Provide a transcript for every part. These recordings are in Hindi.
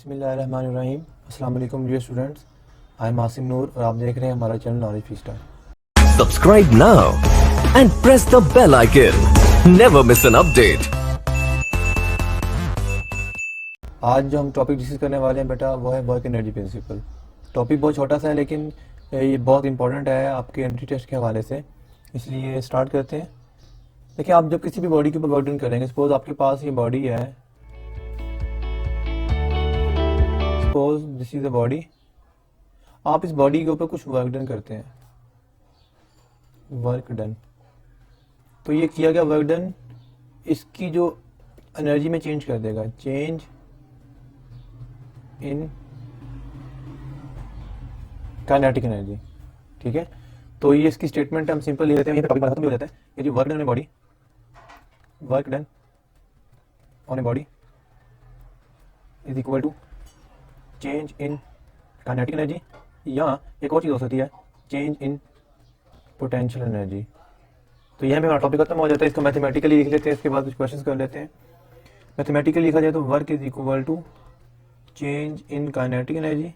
बिस्मिल्लाहिर्रहमानिर्रहीम। अस्सलाम वालेकुम dear students, I am Asim Noor और आप देख रहे हैं हमारा channel knowledge feaster. Subscribe now and press the bell icon. Never miss an update. आज जो हम टॉपिक डिस्कस करने वाले हैं बेटा वो है वर्क एनर्जी प्रिंसिपल। टॉपिक बहुत छोटा सा है लेकिन ये बहुत इंपॉर्टेंट है आपके एंट्री टेस्ट के हवाले से, इसलिए स्टार्ट करते हैं। देखिए, आप जब किसी भी बॉडी के ऊपर वर्क डन करेंगे, सपोज आपके पास ये बॉडी है, suppose this is the body, आप इस बॉडी के ऊपर कुछ वर्क डन करते हैं, वर्क डन। तो ये किया गया वर्क डन इसकी जो एनर्जी में चेंज कर देगा, चेंज इन काइनेटिक एनर्जी। ठीक है, तो ये इसकी स्टेटमेंट हम सिंपल ले लेते हैं, टॉपिक खत्म हो जाता है। ये जो वर्क डन है body, work done on a body is equal to change in kinetic energy, या एक और चीज़ हो सकती है चेंज इन पोटेंशियल एनर्जी। तो यह हमारा टॉपिक खत्म हो जाता है। इसको मैथमेटिकली लिख लेते हैं, इसके बाद कुछ क्वेश्चंस कर लेते हैं। मैथमेटिकली लिखा जाए तो work is equal to change in kinetic energy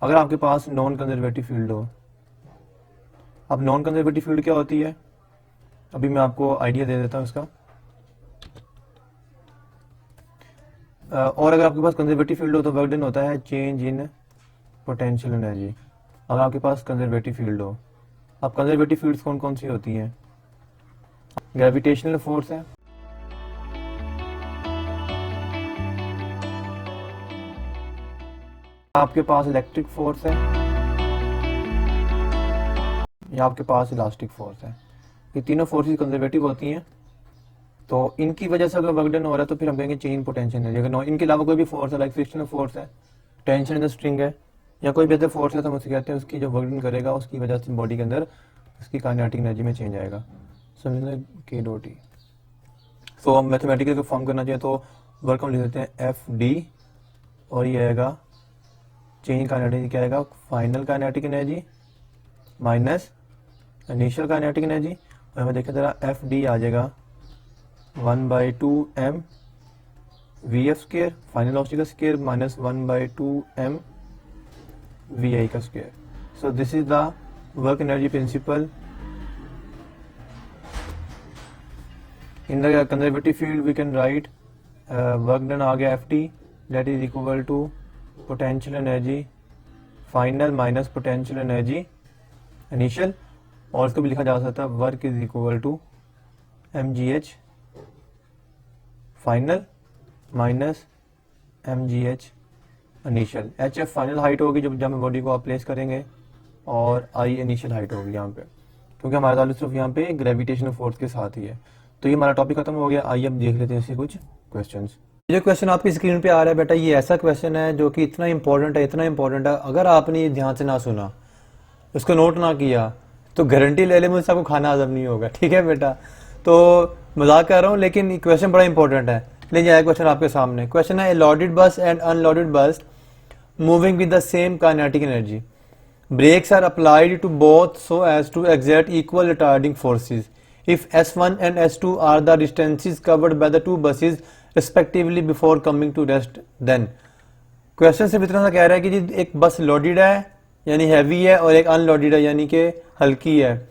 अगर आपके पास नॉन कंजर्वेटिव फील्ड हो। अब नॉन कंजर्वेटिव फील्ड क्या होती है, अभी मैं आपको आइडिया दे देता हूँ इसका। और अगर आपके पास कंजर्वेटिव फील्ड हो तो वर्क डन होता है चेंज इन पोटेंशियल एनर्जी अगर आपके पास कंजर्वेटिव फील्ड हो। अब कंजर्वेटिव फील्ड्स कौन कौन सी होती हैं? ग्रेविटेशनल फोर्स है, आपके पास इलेक्ट्रिक फोर्स है, या आपके पास इलास्टिक फोर्स है। ये तीनों फोर्सेस कंजर्वेटिव होती हैं, तो इनकी वजह से अगर वर्क डन हो रहा है तो फिर हम कहेंगे चेंज पोटेंशियल एनर्जी। अगर इनके अलावा कोई भी फोर्स है, लाइक फ्रिक्शनल फोर्स है, टेंशन इन द स्ट्रिंग है, या कोई भी अदर फोर्स है, तो हम उसे कहते हैं उसकी जो वर्क डन करेगा उसकी वजह से बॉडी के अंदर उसकी काइनेटिक एनर्जी में चेंज आएगा। समझ के डॉट टी। तो हम मैथमेटिकल को फॉर्म करना चाहिए तो वर्क हम लिख देते हैं एफ डी, और ये आएगा चेंज काइनेटिक, क्या आएगा final kinetic energy minus initial kinetic energy. और हमें देखें जरा, एफ डी आ जाएगा 1/2m V F square final velocity का square minus 1/2m V I का square. So this is the work energy principle in the conservative field. We can write work done आ गया F T, that is equal to potential energy final minus potential energy initial, और इसको भी लिखा जा सकता है work is equal to mgh final minus mgh initial. hf final height होगी जब हम बॉडी को आप प्लेस करेंगे, और i इनिशियल हाइट होगी यहाँ पे, क्योंकि हमारा ताल्लुक सिर्फ यहाँ पे ग्रेविटेशनल फोर्स के साथ ही है। तो ये हमारा टॉपिक खत्म हो गया। आइए अब देख लेते हैं इसके कुछ क्वेश्चंस। ये क्वेश्चन आपकी स्क्रीन पे आ रहा है बेटा, ये ऐसा क्वेश्चन है जो कि इतना इंपॉर्टेंट है, इतना इंपॉर्टेंट है, अगर आपने ये ध्यान से ना सुना, उसको नोट ना किया, तो गारंटी ले ले मुझसे आपको खाना हजम नहीं होगा। ठीक है बेटा, तो मजाक कर रहा हूँ लेकिन क्वेश्चन बड़ा इंपॉर्टेंट है। लेकिन आया क्वेश्चन आपके सामने, क्वेश्चन है loaded bus and unloaded bus moving with the same kinetic energy, brakes are applied to both so as to exert equal retarding forces if S1 and S2 are the distances covered by the two buses respectively before coming to rest then। Question सिर्फ इतना सा कह रहा है कि जी एक बस लोडेड है यानी हैवी है, और एक अनलोडेड है यानी कि हल्की है,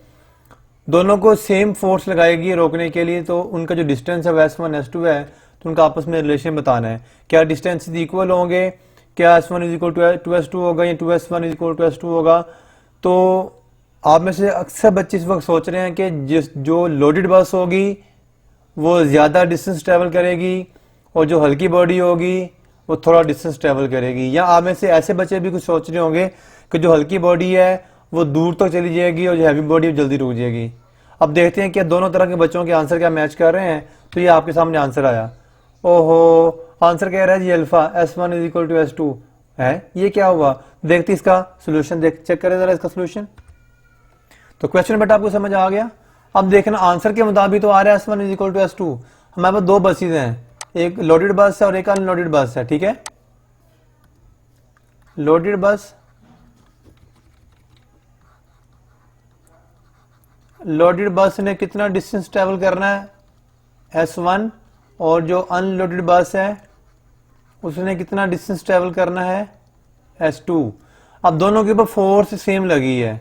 दोनों को सेम फोर्स लगाएगी रोकने के लिए, तो उनका जो डिस्टेंस है S1 S2 है, तो उनका आपस में रिलेशन बताना है। क्या डिस्टेंस इक्वल होंगे, क्या S1 is equal to S2 होगा, या 2S1 is equal to S2 होगा। तो आप में से अक्सर बच्चे इस वक्त सोच रहे हैं कि जो लोडेड बस होगी वो ज़्यादा डिस्टेंस ट्रैवल करेगी, और जो हल्की बॉडी होगी वो थोड़ा डिस्टेंस ट्रैवल करेगी। या आप में से ऐसे बच्चे भी कुछ सोच रहे होंगे कि जो हल्की बॉडी है वो दूर तक चली जाएगी, और जो हैवी बॉडी जल्दी रुक जाएगी। अब देखते हैं कि दोनों तरह के बच्चों के आंसर क्या मैच कर रहे हैं। तो ये आपके सामने आंसर आया, ओहो आंसर कह रहा है जी alpha S1 is equal to S2 है। ये क्या हुआ, देखते इसका सोल्यूशन, देख चेक करें जरा इसका सोल्यूशन। तो क्वेश्चन बेटा आपको समझ आ गया। अब देखना आंसर के मुताबिक तो आ रहा है S1 is equal to S2। हमारे पास दो बसेज हैं, एक लोडेड बस है और एक अनलोडेड बस है। ठीक है, लोडेड बस, लोडेड बस ने कितना डिस्टेंस ट्रेवल करना है S1, और जो अनलोडेड बस है उसने कितना डिस्टेंस ट्रेवल करना है, s2। अब दोनों के ऊपर फोर्स सेम लगी है,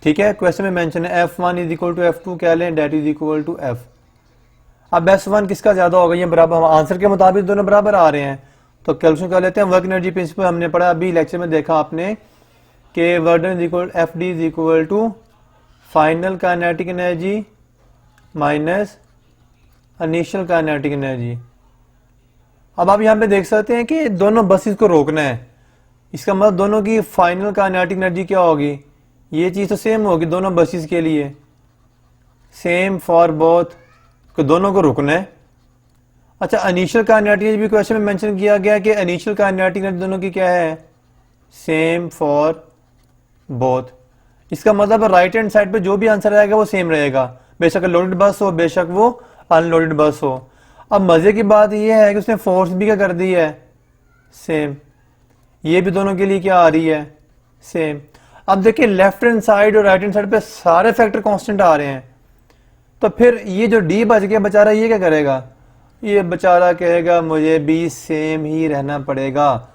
ठीक है। क्वेश्चन में मेंशन है F1 is equal to F2 क्या लें, that is equal to F। अब S1 किसका ज्यादा होगा, ये बराबर, आंसर के मुताबिक दोनों बराबर आ रहे हैं, तो कैलकुलेशन कर लेते हैं। वर्क एनर्जी प्रिंसिपल हमने पढ़ा अभी लेक्चर में, देखा आपने कि work done is equal FD is equal to final kinetic energy minus initial kinetic energy. अब आप यहाँ पे देख सकते हैं कि दोनों बसेस को रोकना है, इसका मतलब दोनों की फाइनल काइनेटिक एनर्जी क्या होगी, ये चीज तो सेम होगी दोनों बसेस के लिए, सेम फॉर बोथ, तो दोनों को रुकना है। अच्छा, इनिशियल काइनेटिक एनर्जी भी क्वेश्चन में मेंशन किया गया कि इनिशियल काइनेटिक एनर्जी दोनों की क्या है, सेम फॉर बोथ। इसका मतलब राइट हैंड साइड पे जो भी आंसर आएगा वो सेम रहेगा, बेशक लोडेड बस हो बेशक वो अनलोडेड बस हो। अब मजे की बात यह है कि उसने फोर्स भी क्या कर दी है, सेम, ये भी दोनों के लिए क्या आ रही है, सेम। अब देखिए लेफ्ट हैंड साइड और राइट हैंड साइड पे सारे फैक्टर कांस्टेंट आ रहे हैं, तो फिर ये जो डी बच गया बेचारा, ये क्या करेगा, ये बेचारा कहेगा मुझे भी सेम ही रहना पड़ेगा,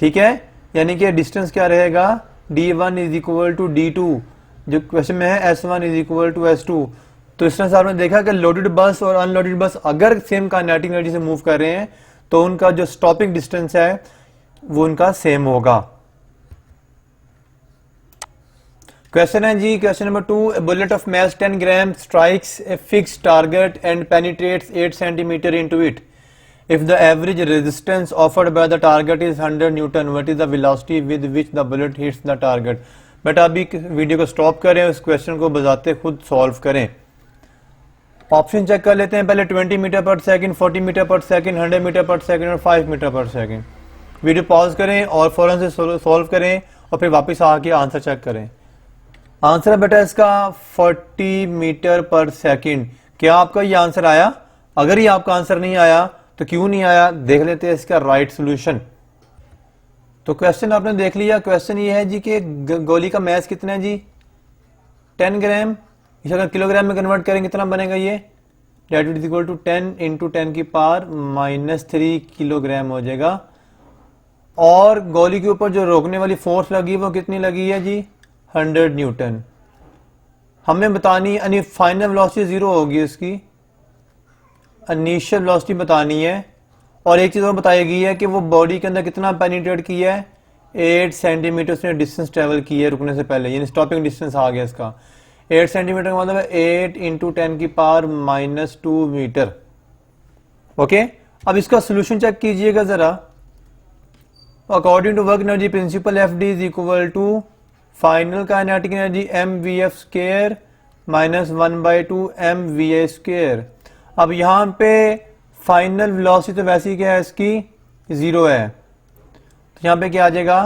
ठीक है। यानी कि डिस्टेंस क्या रहेगा, D1 is equal to D2, जो क्वेश्चन में है S1 is equal to S2। तो इस तरह से आपने देखा कि लोडेड बस और अनलोडेड बस अगर सेम काइनेटिक एनर्जी से मूव कर रहे हैं तो उनका जो स्टॉपिंग डिस्टेंस है वो उनका सेम होगा। क्वेश्चन है जी, question number 2, A bullet of mass 10 gram strikes a fixed target and penetrates 8 centimetre into it. If the average resistance offered by the target is 100 Newton, what is the velocity with which the bullet hits the target? बेटा अभी वीडियो को स्टॉप करें, उस क्वेश्चन को बजाते खुद सॉल्व करें। ऑप्शन चेक कर लेते हैं पहले, 20 मीटर पर सेकंड, 40 मीटर पर सेकंड, 100 मीटर पर सेकंड और 5 मीटर पर सेकंड। वीडियो पॉज करें और फौरन से सॉल्व करें और फिर वापस आके आंसर चेक करें। आंसर है बेटा इसका 40 मीटर पर सेकंड। क्या आपका ये आंसर आया? अगर ये आपका आंसर नहीं आया तो क्यों नहीं आया, देख लेते हैं इसका राइट सोल्यूशन। तो क्वेश्चन आपने देख लिया। क्वेश्चन ये है जी कि गोली का मैस कितना है जी, 10 ग्राम। इसे अगर किलोग्राम में कन्वर्ट करेंगे कितना बनेगा, ये that is equal to 10 into 10 की पावर -3 किलोग्राम हो जाएगा। और गोली के ऊपर जो रोकने वाली फोर्स लगी वो कितनी लगी है जी, 100 न्यूटन। हमें बतानी यानी फाइनल वेलोसिटी 0 होगी, उसकी इनिशियल वेलोसिटी बतानी है। और एक चीज और बताई गई है कि वो बॉडी के अंदर कितना पेनिट्रेट किया है, 8 सेंटीमीटर उसने डिस्टेंस ट्रेवल की है रुकने से पहले, यानी स्टॉपिंग डिस्टेंस आ गया इसका 8 सेंटीमीटर का मतलब है 8 इंटू 10 की पावर -2 मीटर। ओके, अब इसका सोल्यूशन चेक कीजिएगा जरा। According to work energy principle FD is equal to final kinetic energy mvf square minus 1/2 mva square. अब यहां पे फाइनल वेलोसिटी तो वैसे ही क्या है इसकी 0 है, तो यहां पे क्या आ जाएगा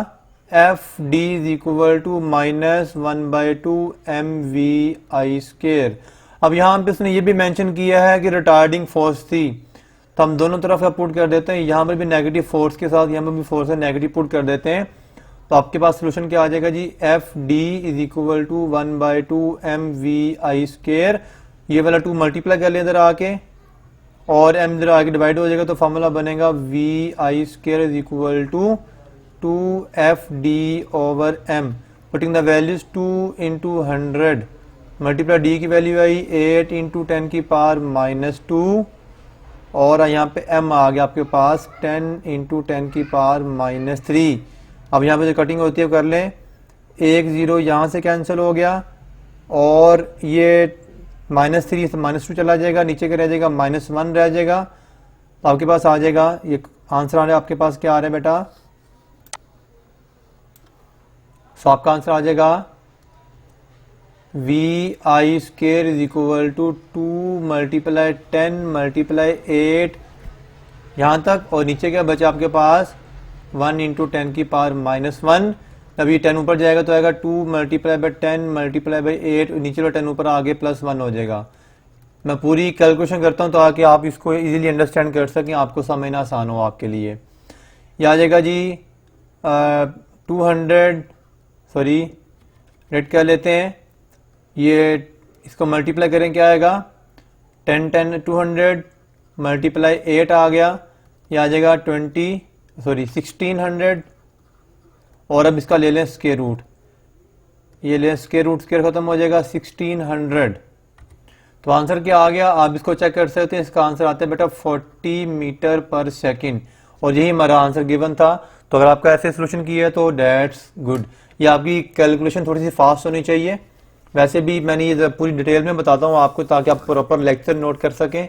FD is equal to -1/2 mvi square. अब यहां पे उसने ये भी मेंशन किया है कि रिटार्डिंग फोर्स थी, तो हम दोनों तरफ का पुट कर देते हैं, यहां पर भी नेगेटिव फोर्स के साथ यहां पर भी फोर्स है नेगेटिव पुट कर देते हैं। तो आपके पास सोल्यूशन क्या आ जाएगा जी, FD is equal to 1/2 mvi square. ये वाला 2 मल्टीप्लाई कर ले इधर आके और m इधर आके डिवाइड हो जाएगा, तो फॉर्मूला बनेगा vi square is equal to 2FD over m। Putting the values 2 into 100 multiply d की वैल्यू आई 8 इंटू 10 की पावर -2 और यहाँ पे m आ गया आपके पास 10 इंटू 10 की पावर -3। अब यहाँ पे जो कटिंग होती है कर लें, 1 0 यहाँ से कैंसिल हो गया और ये -3 से -2 चला जाएगा, नीचे का रह जाएगा -1 रह जाएगा। तो आपके पास आ जाएगा ये आंसर आ रहा है, आपके पास क्या आ रहा है बेटा, सो आपका आंसर आ जाएगा vi square is equal to 2 multiply 10 multiply 8 यहां तक, और नीचे क्या बचा आपके पास 1 इंटू 10 की पावर -1। अब ये 10 ऊपर जाएगा तो आएगा 2 मल्टीप्लाई बाई 10 मल्टीप्लाई बाई 8, नीचे वाला 10 ऊपर आगे +1 हो जाएगा। मैं पूरी कैलकुलेशन करता हूँ ताकि आप इसको इजीली अंडरस्टैंड कर सकें, आपको समझना आसान हो आपके लिए। ये आ जाएगा जी 200 सॉरी रेड कर लेते हैं, ये इसको मल्टीप्लाई करें क्या आएगा 10 10 200 मल्टीप्लाई 8 आ गया, ये आ जाएगा 1600 और अब इसका ले लें स्क्वायर रूट, ये ले स्क्वायर रूट, स्क्वायर खत्म हो जाएगा 1600। तो आंसर क्या आ गया, आप इसको चेक कर सकते हैं। इसका आंसर आता है बेटा 40 मीटर पर सेकंड और यही हमारा आंसर गिवन था। तो अगर आपका ऐसे सोल्यूशन किया है तो दैट्स गुड। ये आपकी कैलकुलेशन थोड़ी सी फास्ट होनी चाहिए। वैसे भी मैंने ये पूरी डिटेल में बताता हूँ आपको ताकि आप प्रॉपर लेक्चर नोट कर सकें,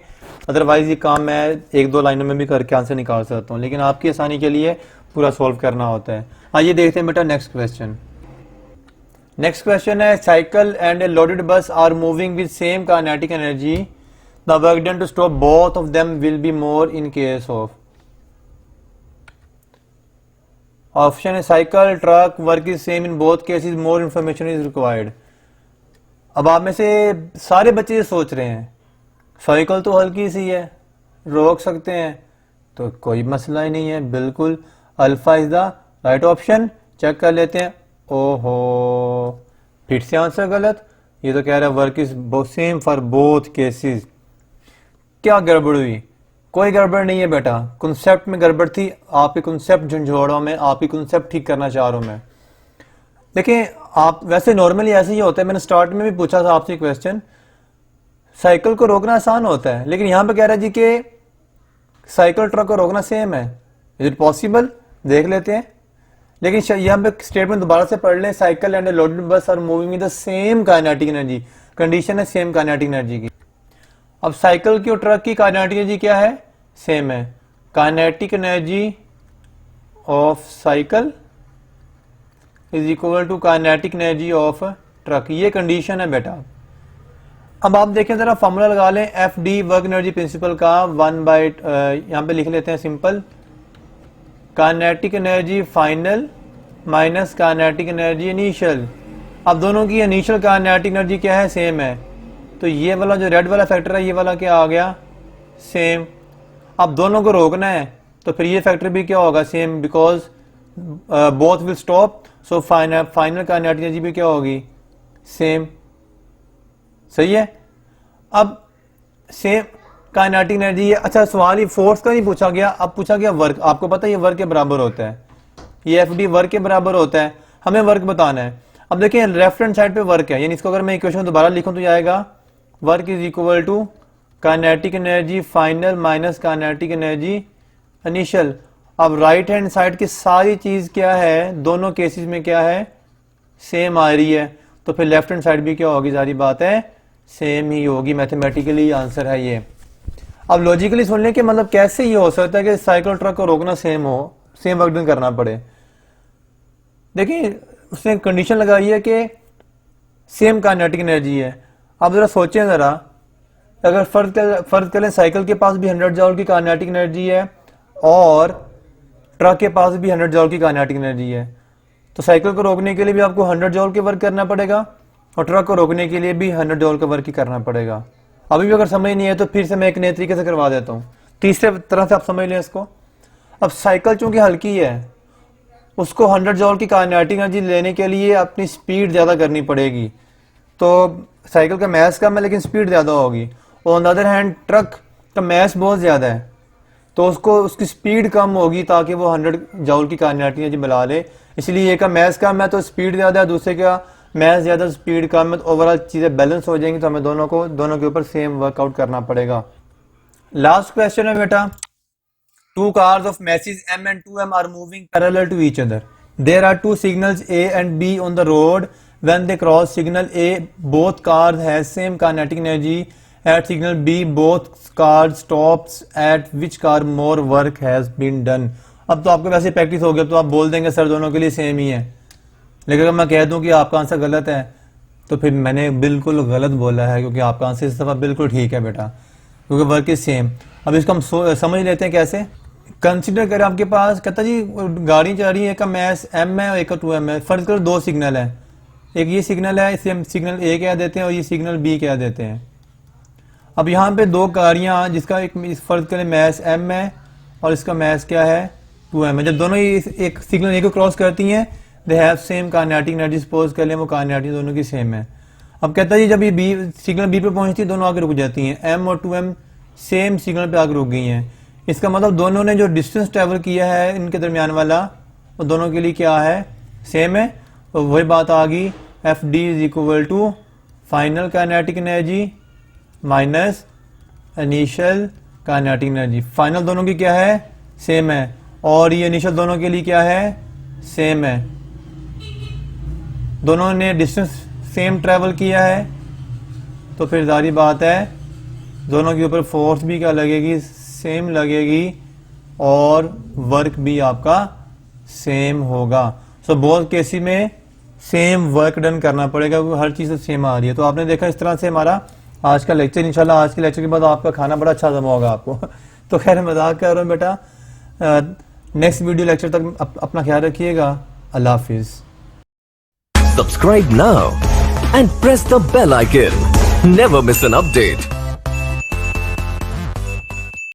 अदरवाइज ये काम मैं 1-2 लाइनों में भी करके आंसर निकाल सकता हूँ, लेकिन आपकी आसानी के लिए पूरा सॉल्व करना होता है। आइए देखते हैं बेटा नेक्स्ट क्वेश्चन। नेक्स्ट क्वेश्चन है cycle and a loaded bus are moving with same kinetic energy, the work done to stop both of them will be more in case of. Option है cycle, truck, work is same in both cases, more information is required. अब आप में से सारे बच्चे ये सोच रहे हैं साइकिल तो हल्की सी है, रोक सकते हैं, तो कोई मसला ही नहीं है। बिल्कुल alpha is the right option. Check कर लेते हैं। ओहो, फिर से आंसर गलत। ये तो कह रहा है work is same for both cases. क्या गड़बड़ हुई? कोई गड़बड़ नहीं है बेटा, कॉन्सेप्ट में गड़बड़ थी। आपके कॉन्सेप्ट झंझोड़ों में, आपकी कॉन्सेप्ट ठीक करना चाह रहा हूं मैं। देखिए आप वैसे नॉर्मली ऐसे ही होता है, मैंने स्टार्ट में भी पूछा था आपसे क्वेश्चन, साइकिल को रोकना आसान होता है, लेकिन यहां पे कह रहा है जी कि साइकिल ट्रक को रोकना सेम है। Is it possible? देख लेते हैं। लेकिन यहाँ पे स्टेटमेंट दोबारा से पढ़ लें, cycle and loaded bus are moving with the same kinetic energy. Condition है सेम काइनेटिक एनर्जी की। अब साइकिल की और ट्रक की काइनेटिक एनर्जी क्या है? सेम है। Kinetic energy of cycle is equal to kinetic energy of truck, ये कंडीशन है बेटा। अब आप देखें जरा फॉर्मूला लगा लें F D work energy principle का 1/, यहां पे लिख लेते हैं simple, kinetic energy final minus kinetic energy initial. अब दोनों की इनिशियल काइनेटिक एनर्जी क्या है? सेम है। तो ये वाला जो रेड वाला फैक्टर है, ये वाला क्या आ गया? सेम। अब दोनों को रोकना है तो फिर ये फैक्टर भी क्या होगा? Same, because both will stop, so final kinetic energy भी क्या होगी? सेम। सही है। अब सेम काइनेटिक एनर्जी है। अच्छा सवाल ये फोर्स का नहीं पूछा गया, अब पूछा गया वर्क। आपको पता है ये वर्क के बराबर होता है, ये एफ डी वर्क के बराबर होता है, हमें वर्क बताना है। अब देखिए लेफ्ट हैंड साइड पे वर्क है, यानी इसको अगर मैं इक्वेशन दोबारा लिखूं तो ये आएगा work is equal to kinetic energy final minus kinetic energy initial. अब राइट हैंड साइड की सारी चीज क्या है? दोनों केसेस में क्या है? सेम आ रही है। तो फिर लेफ्ट हैंड साइड भी क्या होगी? सारी बात है सेम ही होगी। मैथमेटिकली आंसर है ये। अब लॉजिकली सुन लें कि मतलब कैसे ये हो सकता है कि साइकिल ट्रक को रोकना सेम हो, सेम वर्क डन करना पड़े। देखिए उसने कंडीशन लगाई है कि सेम काइनेटिक एनर्जी है। अब जरा सोचें जरा, अगर फर्ज करें साइकिल के पास भी 100 जॉल की काइनेटिक एनर्जी है और ट्रक के पास भी 100 जॉल की काइनेटिक एनर्जी है, तो साइकिल को रोकने के लिए भी आपको 100 जॉल के वर्क करना पड़ेगा और ट्रक को रोकने के लिए भी 100 जॉल का वर्क ही करना पड़ेगा। अभी भी अगर समझ नहीं है तो फिर से मैं एक नए तरीके से करवा देता हूँ, तीसरे तरह से आप समझ लें इसको। अब साइकिल चूंकि हल्की है, उसको 100 जॉल की काइनेटिक एनर्जी लेने के लिए अपनी स्पीड ज़्यादा करनी पड़ेगी। तो साइकिल का मैस कम है लेकिन स्पीड ज़्यादा होगी, और on the other hand truck का मैस बहुत ज़्यादा है तो उसको उसकी स्पीड कम होगी ताकि वो 100 जॉल की काइनेटिक एनर्जी मिला ले। इसलिए एक का मैस कम है तो स्पीड ज़्यादा है, दूसरे का मैथ ज्यादा स्पीड कम है, तो ओवरऑल चीजें बैलेंस हो जाएंगी। तो हमें दोनों के ऊपर सेम वर्कआउट करना पड़ेगा। लास्ट क्वेश्चन है बेटा, two cars of masses M and 2M are moving parallel to each other, there are two signals A and B on the road, when they cross signal A both cars have same kinetic energy, at signal B both cars stops, at which car more work has been done. अब तो आपको वैसे प्रैक्टिस हो गया तो आप बोल देंगे सर दोनों के लिए सेम ही है, लेकिन अगर मैं कह दूं कि आपका आंसर गलत है तो फिर मैंने बिल्कुल गलत बोला है, क्योंकि आपका आंसर इस दफा बिल्कुल ठीक है बेटा, क्योंकि वर्क इज सेम। अब इसको हम समझ लेते हैं कैसे। कंसिडर करें आपके पास कहता जी गाड़ी चल रही है, एक का मैस M है और एक का 2M है। फर्ज करो दो सिग्नल है, एक ये सिग्नल है, इसे हम सिग्नल A कह देते हैं और ये सिग्नल B कह देते हैं। अब यहाँ पे दो गाड़ियाँ, जिसका एक फर्ज करें मैस M है और इसका मैस क्या है 2M है। जब दोनों एक सिग्नल A को क्रॉस करती हैं, they have same kinetic energy, suppose कर लें वो काइनेटिक दोनों की सेम है। अब कहता है जी जब ये सिग्नल B पे पहुंचती है दोनों आगे रुक जाती हैं, M और 2M सेम सिग्नल पे आगे रुक गई हैं। इसका मतलब दोनों ने जो डिस्टेंस ट्रेवल किया है इनके दरमियान वाला वो दोनों के लिए क्या है, सेम है। तो वही बात आ गई, F D is equal to final kinetic energy minus initial kinetic energy. Final दोनों की क्या है, सेम है, और ये इनिशियल दोनों के लिए क्या है, सेम है। दोनों ने डिस्टेंस सेम ट्रेवल किया है, तो फिर जारी बात है दोनों के ऊपर फोर्स भी क्या लगेगी, सेम लगेगी, और वर्क भी आपका सेम होगा। सो बोथ केसेस में सेम वर्क डन करना पड़ेगा, क्योंकि हर चीज़ सेम आ रही है। तो आपने देखा इस तरह से हमारा आज का लेक्चर, इंशाल्लाह आज के लेक्चर के बाद आपका खाना बड़ा अच्छा जमा होगा आपको। तो खैर मजाक कर रहा हूँ बेटा, नेक्स्ट वीडियो लेक्चर तक अपना ख्याल रखिएगा। अल्लाह हाफिज़। Subscribe now and press the bell icon. Never miss an update.